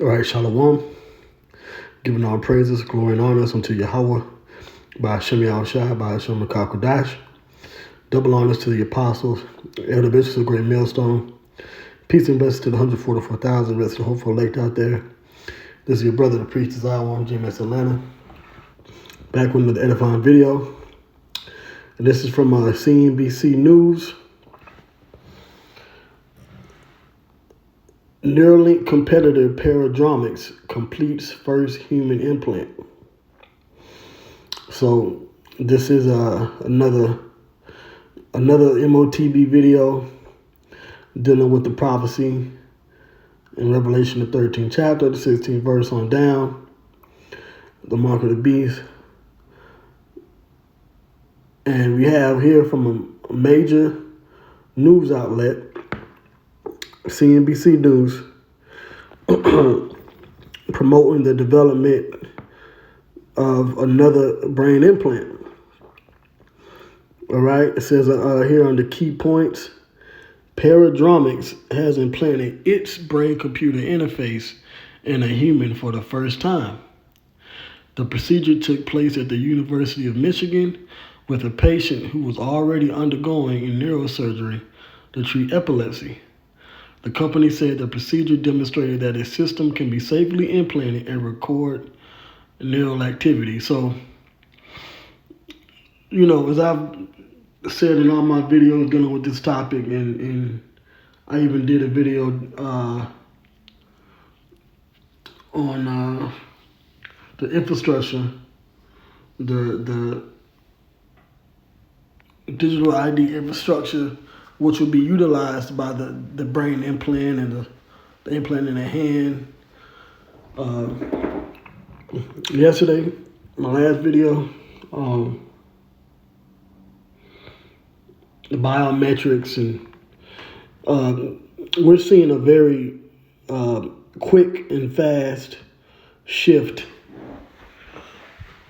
All right, Shalom. Giving all praises, glory, and honors unto Yahweh, by Hashem Yahushua, by Hashem Kodash. Double honors to the apostles, elder bishops of Great Millstone. Peace and blessings to the 144,000 rest of the hopeful elect out there. This is your brother, the priest Desire, GMS Atlanta. Back with another edifying video. And this is from CNBC News. Neuralink competitor Paradromics completes first human implant. So this is another MOTB video dealing with the prophecy in Revelation, the 13th chapter, the 16th verse on down, the mark of the beast. And we have here from a major news outlet, CNBC News, promoting the development of another brain implant. All right, it says here under key points, Paradromics has implanted its brain-computer interface in a human for the first time. The procedure took place at the University of Michigan with a patient who was already undergoing neurosurgery to treat epilepsy. The company said the procedure demonstrated that a system can be safely implanted and record neural activity. So, as I've said in all my videos dealing with this topic, and I even did a video on the infrastructure, the digital ID infrastructure, which will be utilized by the brain implant and the implant in the hand. Yesterday, my last video, the biometrics, and we're seeing a very quick and fast shift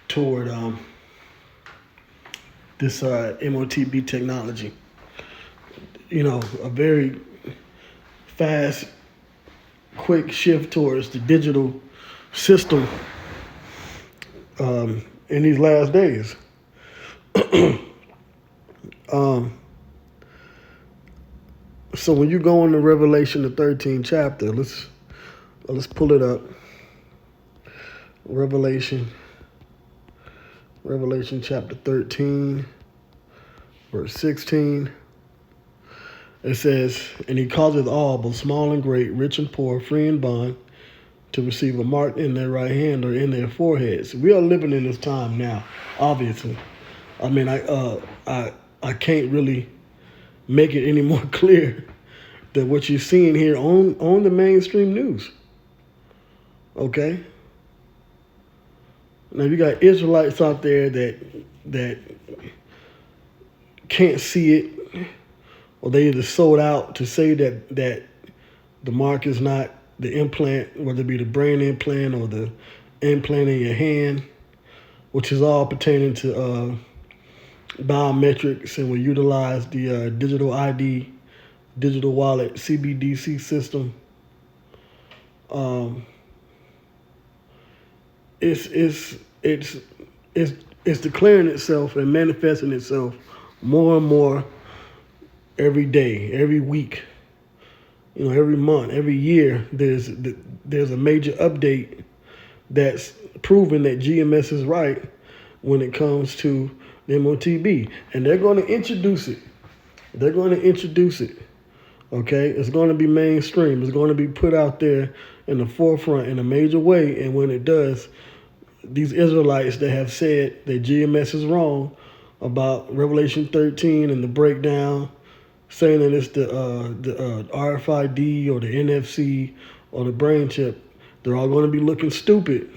toward this MOTB technology. A very fast, quick shift towards the digital system in these last days. So when you go into Revelation, the 13th chapter, let's pull it up. Revelation chapter 13, verse 16. It says, "And he causeth all, both small and great, rich and poor, free and bond, to receive a mark in their right hand or in their foreheads." We are living in this time now, obviously. I mean, I can't really make it any more clear than what you're seeing here on the mainstream news. Okay? Now you got Israelites out there that can't see it, or they either sold out to say that the mark is not the implant, whether it be the brain implant or the implant in your hand, which is all pertaining to biometrics, and will utilize the digital ID, digital wallet, CBDC system. It's declaring itself and manifesting itself more and more every day, every week, every month, every year. There's a major update that's proving that GMS is right when it comes to MOTB, and they're going to introduce it. Okay, it's going to be mainstream. It's going to be put out there in the forefront in a major way. And when it does, these Israelites that have said that GMS is wrong about Revelation 13 and the breakdown, saying that it's the RFID or the NFC or the brain chip, they're all going to be looking stupid.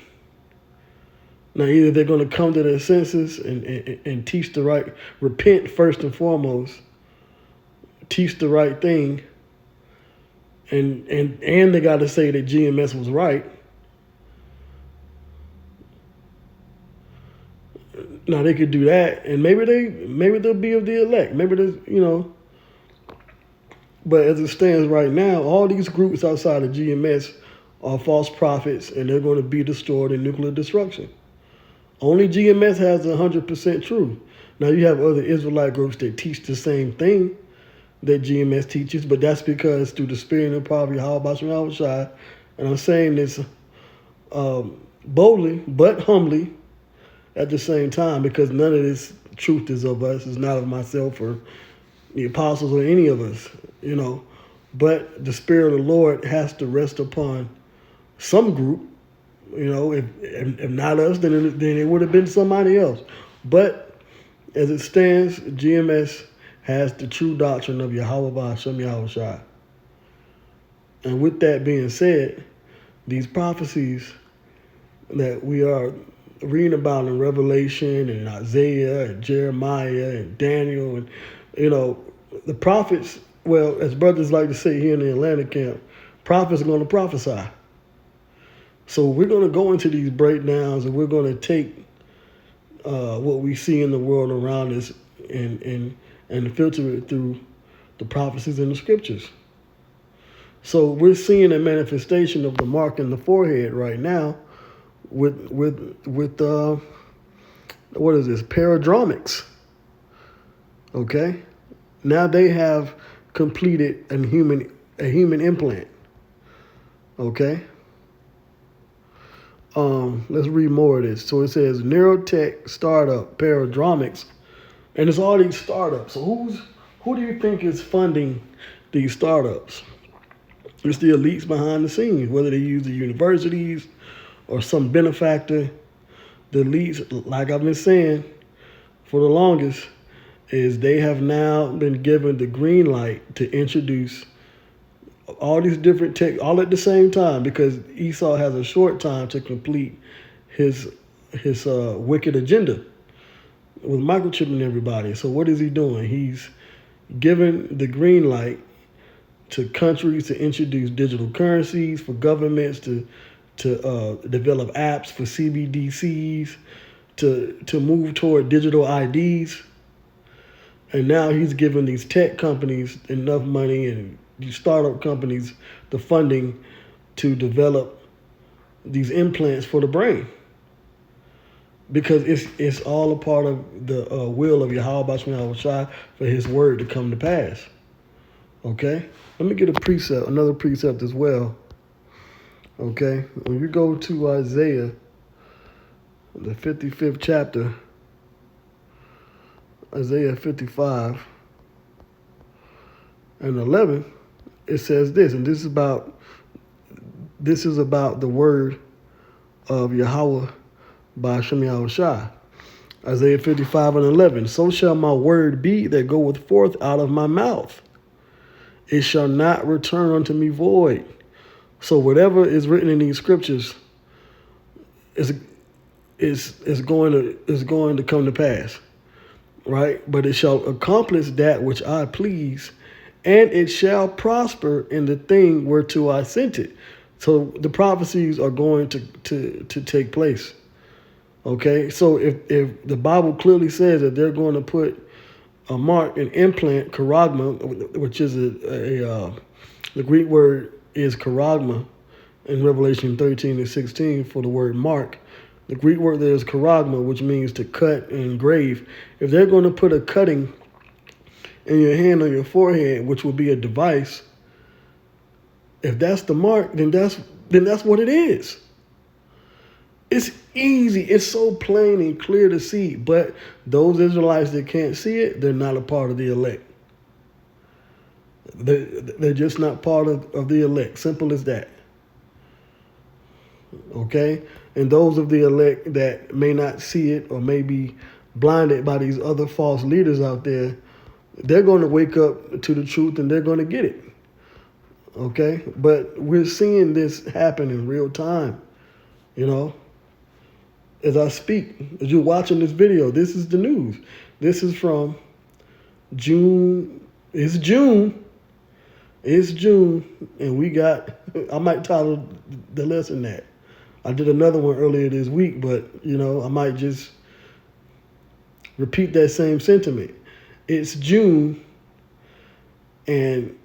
Now, either they're going to come to their senses and teach the right, repent first and foremost, teach the right thing, and they got to say that GMS was right. Now they could do that, and maybe they'll be of the elect. Maybe there's, But as it stands right now, all these groups outside of GMS are false prophets, and they're going to be destroyed in nuclear destruction. Only GMS has 100% truth. Now you have other Israelite groups that teach the same thing that GMS teaches, but that's because through the spirit and power of Yahweh Shai, and I'm saying this boldly but humbly at the same time, because none of this truth is of us. It's not of myself or the apostles or any of us, But the Spirit of the Lord has to rest upon some group, If not us, then it would have been somebody else. But as it stands, GMS has the true doctrine of Yahweh Ba'ashem Yahweh Shai. And with that being said, these prophecies that we are reading about in Revelation and Isaiah and Jeremiah and Daniel and, the prophets, well, as brothers like to say here in the Atlanta camp, prophets are going to prophesy. So we're going to go into these breakdowns and we're going to take what we see in the world around us and filter it through the prophecies in the scriptures. So we're seeing a manifestation of the mark in the forehead right now with what is this? Paradromics. Okay? Now they have completed a human implant. Okay? Let's read more of this. So it says Neurotech startup Paradromics, and it's all these startups. So who do you think is funding these startups? It's the elites behind the scenes, whether they use the universities or some benefactor. The elites, like I've been saying for the longest, is they have now been given the green light to introduce all these different tech all at the same time, because Esau has a short time to complete his wicked agenda with microchipping everybody. So what is he doing? He's giving the green light to countries to introduce digital currencies, for governments to develop apps for CBDCs, to move toward digital IDs. And now he's giving these tech companies enough money and these startup companies the funding to develop these implants for the brain. Because it's all a part of the will of Yahweh Ba'ashem Shai for his word to come to pass. Okay? Let me get another precept as well. Okay? When you go to Isaiah, the 55th chapter, Isaiah 55 and 11, it says this, and this is about the word of Yahweh Ba'ashem Yahweh Shai. Isaiah 55 and 11, so shall my word be that goeth forth out of my mouth. It shall not return unto me void. So whatever is written in these scriptures is going to come to pass. Right? But it shall accomplish that which I please, and it shall prosper in the thing whereto I sent it. So the prophecies are going to take place. Okay? So if the Bible clearly says that they're going to put a mark, an implant, charagma, which is the Greek word is charagma in Revelation 13 and 16 for the word mark. The Greek word there is charagma, which means to cut and engrave. If they're going to put a cutting in your hand on your forehead, which will be a device, if that's the mark, then that's what it is. It's easy. It's so plain and clear to see. But those Israelites that can't see it, they're not a part of the elect. They're just not part of the elect. Simple as that. Okay? And those of the elect that may not see it or may be blinded by these other false leaders out there, they're going to wake up to the truth and they're going to get it. Okay? But we're seeing this happen in real time. As I speak, as you're watching this video, this is the news. This is from June. It's June. And we got, I might title the lesson that. I did another one earlier this week, but, I might just repeat that same sentiment. It's June, and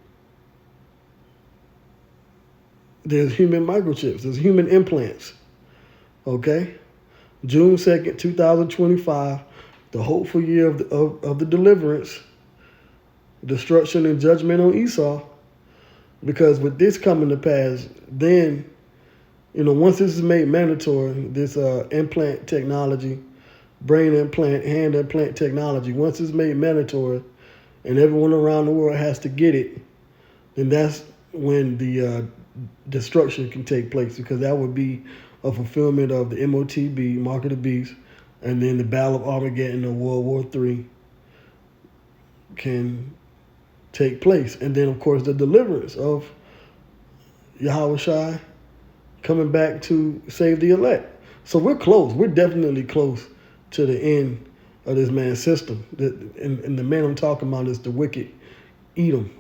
there's human microchips. There's human implants. Okay? June 2nd, 2025, the hopeful year of the deliverance, destruction and judgment on Esau. Because with this coming to pass, then, once this is made mandatory, this implant technology, brain implant, hand implant technology, once it's made mandatory and everyone around the world has to get it, then that's when the destruction can take place, because that would be a fulfillment of the MOTB, Mark of the Beast, and then the Battle of Armageddon of World War III can take place. And then, of course, the deliverance of Yahweh Shai coming back to save the elect. So we're close. We're definitely close to the end of this man's system. And the man I'm talking about is the wicked Edom.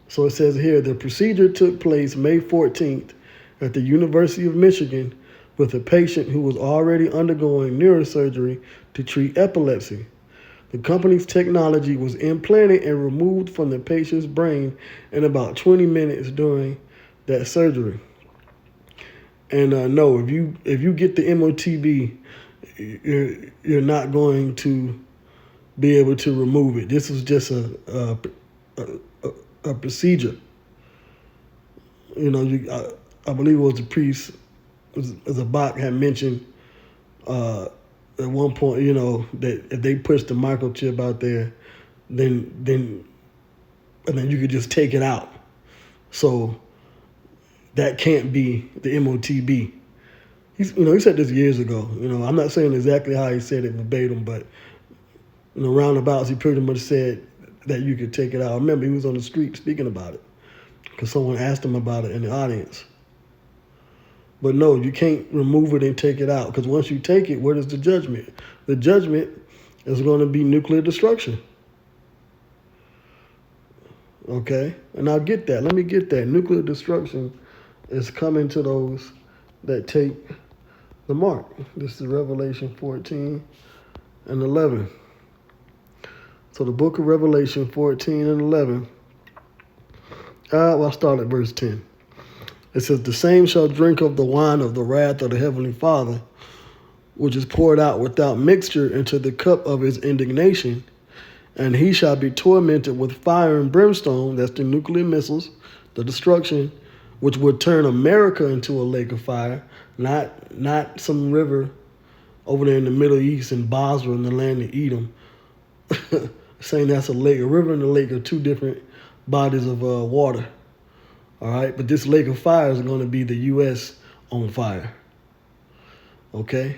So it says here, the procedure took place May 14th at the University of Michigan with a patient who was already undergoing neurosurgery to treat epilepsy. The company's technology was implanted and removed from the patient's brain in about 20 minutes during that surgery. And no, if you get the MOTB, you're not going to be able to remove it. This was just a procedure. I believe it was the priest, as a Bach had mentioned at one point, that if they push the microchip out there, then you could just take it out. So that can't be the MOTB. He said this years ago. I'm not saying exactly how he said it verbatim, but roundabouts, he pretty much said that you could take it out. I remember he was on the street speaking about it because someone asked him about it in the audience. But no, you can't remove it and take it out, because once you take it, what is the judgment? The judgment is going to be nuclear destruction. Okay? And I'll get that. Let me get that. Nuclear destruction is coming to those that take the mark. This is Revelation 14 and 11. So the book of Revelation 14 and 11. I'll start at verse 10. It says, the same shall drink of the wine of the wrath of the Heavenly Father, which is poured out without mixture into the cup of his indignation, and he shall be tormented with fire and brimstone. That's the nuclear missiles, the destruction, which would turn America into a lake of fire, not some river over there in the Middle East in Basra in the land of Edom. Saying that's a lake. A river and a lake are two different bodies of water. All right, but this lake of fire is going to be the U.S. on fire. Okay?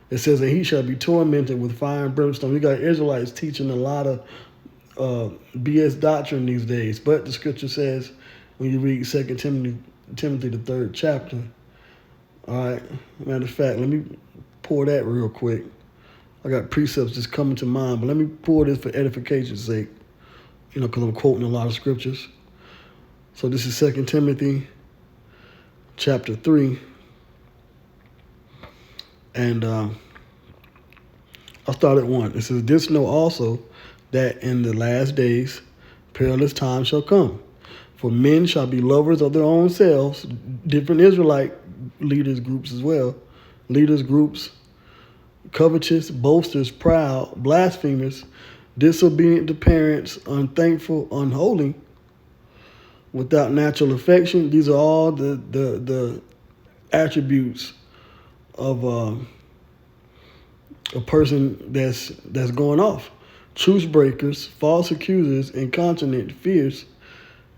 It says that he shall be tormented with fire and brimstone. We got Israelites teaching a lot of BS doctrine these days. But the scripture says, when you read 2 Timothy, the 3rd chapter, all right, matter of fact, let me pour that real quick. I got precepts just coming to mind, but let me pour this for edification's sake, because I'm quoting a lot of scriptures. So this is 2 Timothy chapter 3. And I'll start at 1. It says, this know also that in the last days perilous times shall come. For men shall be lovers of their own selves, different Israelite leaders groups as well, leaders groups, covetous, boasters, proud, blasphemers, disobedient to parents, unthankful, unholy, without natural affection. These are all the attributes of a person that's going off. Truce breakers, false accusers, incontinent, fierce,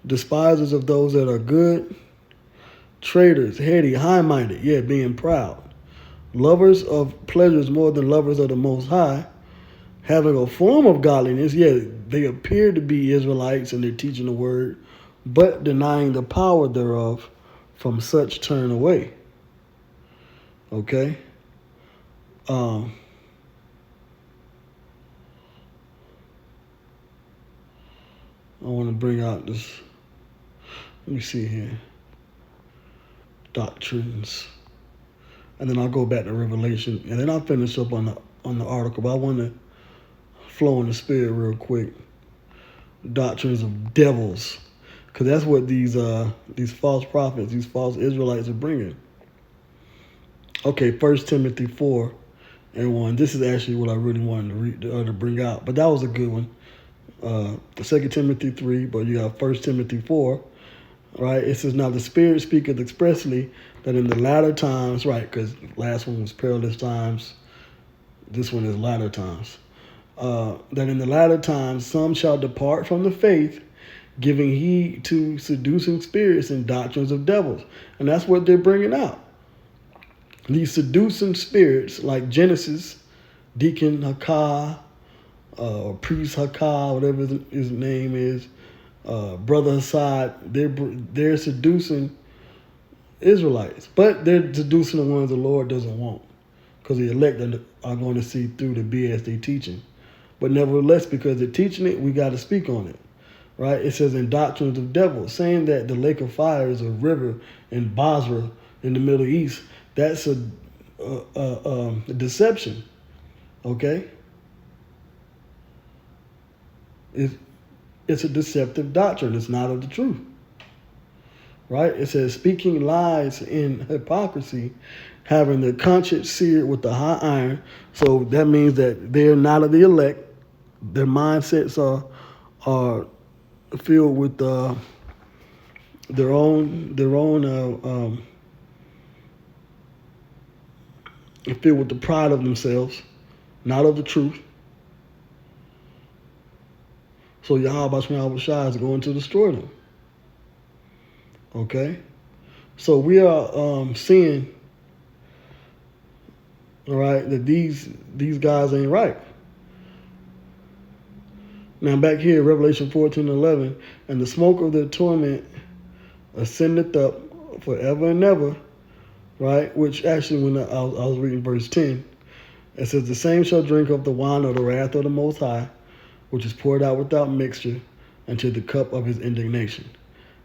despisers of those that are good, traitors, heady, high-minded, being proud, lovers of pleasures more than lovers of the Most High, having a form of godliness. They appear to be Israelites and they're teaching the word, but denying the power thereof. From such turn away. Okay? I want to bring out this. Let me see here. Doctrines. And then I'll go back to Revelation. And then I'll finish up on the article. But I want to flow in the spirit real quick. Doctrines of devils. because that's what these false prophets, these false Israelites are bringing. Okay, 1 Timothy 4:1. This is actually what I really wanted to read to bring out, but that was a good one. 2 Timothy 3, but you got 1 Timothy 4, right? It says, now the Spirit speaketh expressly that in the latter times, right, because last one was perilous times, this one is latter times, that in the latter times some shall depart from the faith, giving heed to seducing spirits and doctrines of devils. And that's what they're bringing out. These seducing spirits like Genesis, Deacon Hakah, or Priest Hakah, whatever his name is, Brother Hassad, they're seducing Israelites. But they're seducing the ones the Lord doesn't want, because the elect are going to see through the BS they're teaching. But nevertheless, because they're teaching it, we got to speak on it. Right? It says in doctrines of devils, saying that the lake of fire is a river in Basra in the Middle East. That's a deception. Okay? It's a deceptive doctrine. It's not of the truth. Right? It says speaking lies in hypocrisy, having their conscience seared with the hot iron. So that means that they're not of the elect. Their mindsets are filled with their own filled with the pride of themselves, not of the truth. So Yahweh Shai is going to destroy them. Okay? So we are seeing, all right, that these guys ain't right. Now back here, Revelation 14:11, and the smoke of their torment ascendeth up forever and ever, right? Which actually, when I was reading verse 10, it says, the same shall drink of the wine of the wrath of the Most High, which is poured out without mixture, into the cup of his indignation.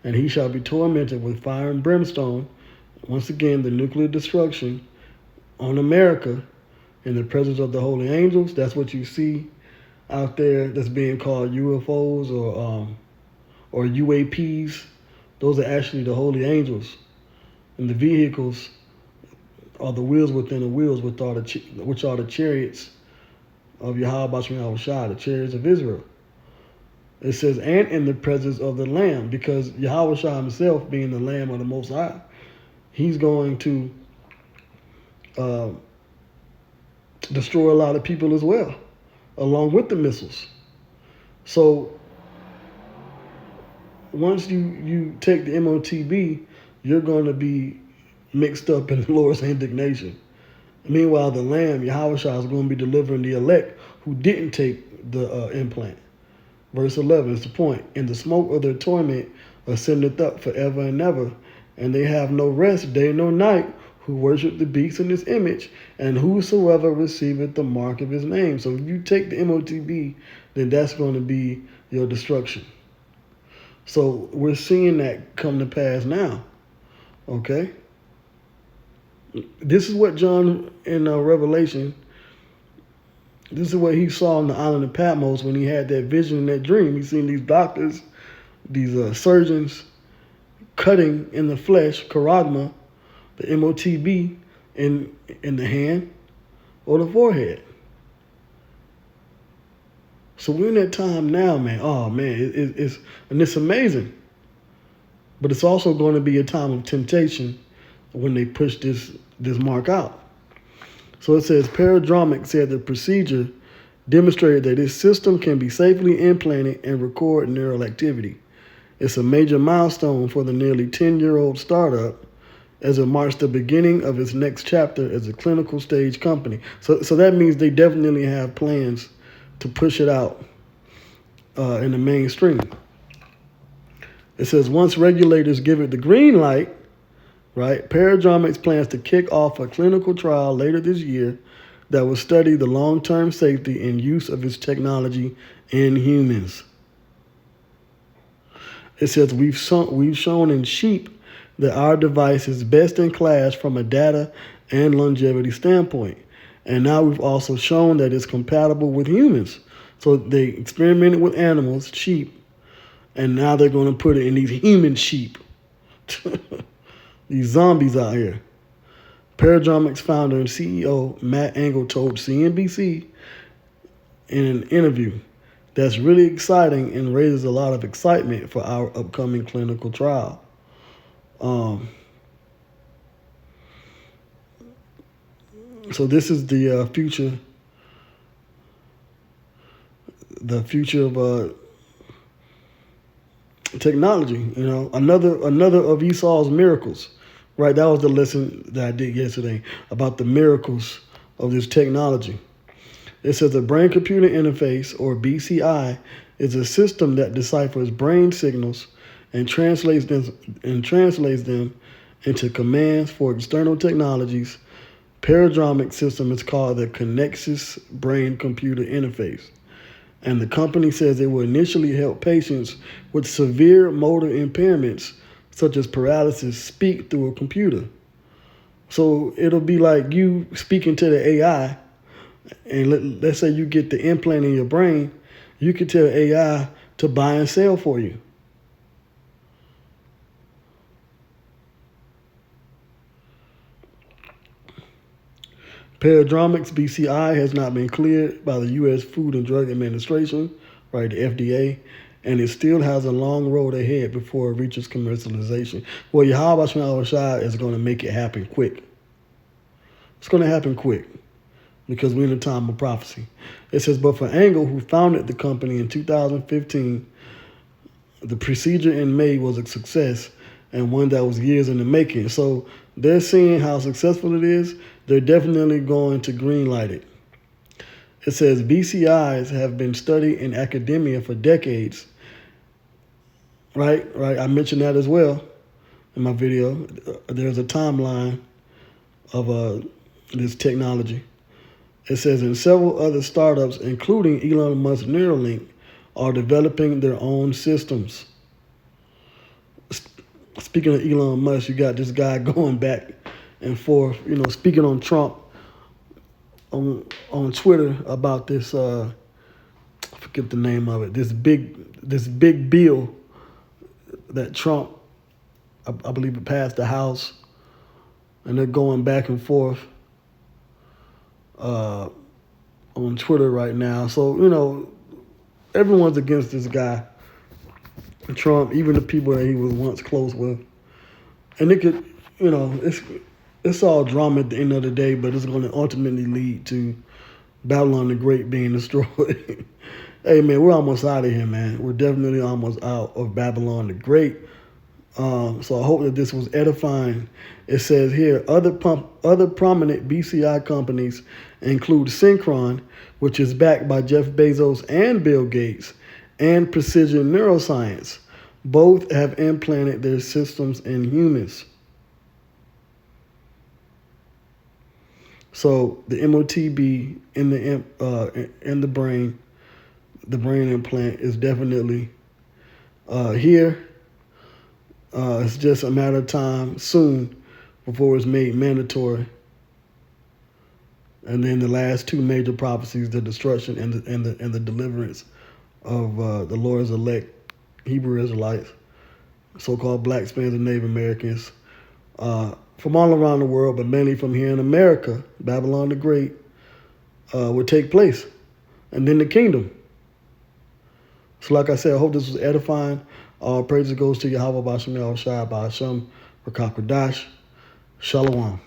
And he shall be tormented with fire and brimstone. Once again, the nuclear destruction on America in the presence of the holy angels. That's what you see out there that's being called UFOs or UAPs. Those are actually the holy angels. And the vehicles are the wheels within the wheels, which are the chariots of Yahweh Shai, the chariots of Israel. It says, and in the presence of the Lamb, because Yahweh Shai himself, being the Lamb of the Most High, he's going to destroy a lot of people as well, along with the missiles. So once you take the MOTB, you're going to be mixed up in the Lord's indignation. Meanwhile, the Lamb, Yahweh Shai, is going to be delivering the elect who didn't take the implant. Verse 11 is the point. And the smoke of their torment ascendeth up forever and ever, and they have no rest day nor night, who worship the beast in his image, and whosoever receiveth the mark of his name. So if you take the MOTB, then that's going to be your destruction. So we're seeing that come to pass now. Okay? This is what John in Revelation, this is what he saw on the island of Patmos when he had that vision and that dream. He's seen these doctors, these surgeons cutting in the flesh, charagma, the MOTB in the hand or the forehead. So we're in that time now, man. Oh, man, it's amazing. But it's also going to be a time of temptation when they push this mark out. So it says, Paradromics said the procedure demonstrated that this system can be safely implanted and record neural activity. It's a major milestone for the nearly 10-year-old startup as it marks the beginning of its next chapter as a clinical stage company. So that means they definitely have plans to push it out in the mainstream. It says once regulators give it the green light, right, Paradromics plans to kick off a clinical trial later this year that will study the long-term safety and use of its technology in humans. It says we've shown in sheep that our device is best in class from a data and longevity standpoint. And now we've also shown that it's compatible with humans. So they experimented with animals, sheep, And now they're going to put it in these human sheep. These zombies out here. Paradromics founder and CEO Matt Engel told CNBC in an interview, "That's really exciting and raises a lot of excitement for our upcoming clinical trial." So this is the future of technology. You know, another of Esau's miracles, right? That was the lesson that I did yesterday about the miracles of this technology. It says the brain-computer interface, or BCI, is a system that deciphers brain signals and translates them into commands for external technologies. Paradromic system is called the Connexus brain-computer interface, and the company says it will initially help patients with severe motor impairments, such as paralysis, speak through a computer. So it'll be like you speaking to the AI, and let's say you get the implant in your brain, you could tell AI to buy and sell for you. Paradromics BCI has not been cleared by the U.S. Food and Drug Administration, right, the FDA, and it still has a long road ahead before it reaches commercialization. Well, Yahweh Shai is going to make it happen quick. It's going to happen quick because we're in a time of prophecy. It says, but for Engel, who founded the company in 2015, the procedure in May was a success and one that was years in the making. So they're seeing how successful it is. They're definitely going to greenlight it. It says BCIs have been studied in academia for decades. Right. I mentioned that as well in my video. There's a timeline of this technology. It says in several other startups, including Elon Musk's Neuralink, are developing their own systems. Speaking of Elon Musk, you got this guy going back and forth, speaking on Trump on Twitter about this. I forget the name of it. This big bill that Trump, I believe, it passed the House, and they're going back and forth on Twitter right now. So everyone's against this guy, Trump, even the people that he was once close with, and it could, it's all drama at the end of the day, but it's going to ultimately lead to Babylon the Great being destroyed. Hey, man, we're almost out of here, man. We're definitely almost out of Babylon the Great. So I hope that this was edifying. It says here, other prominent BCI companies include Synchron, which is backed by Jeff Bezos and Bill Gates, and Precision Neuroscience. Both have implanted their systems in humans. So the MOTB in the brain, the brain implant is definitely here. It's just a matter of time soon before it's made mandatory. And then the last two major prophecies, the destruction and the deliverance of the Lord's elect Hebrew Israelites, so-called blacks, Spanish, and Native Americans, from all around the world, but mainly from here in America, Babylon the Great, would take place. And then the kingdom. So like I said, I hope this was edifying. All praises goes to Yahweh B'Shem Yahushua B'Shem Rakakwadash. Shalom.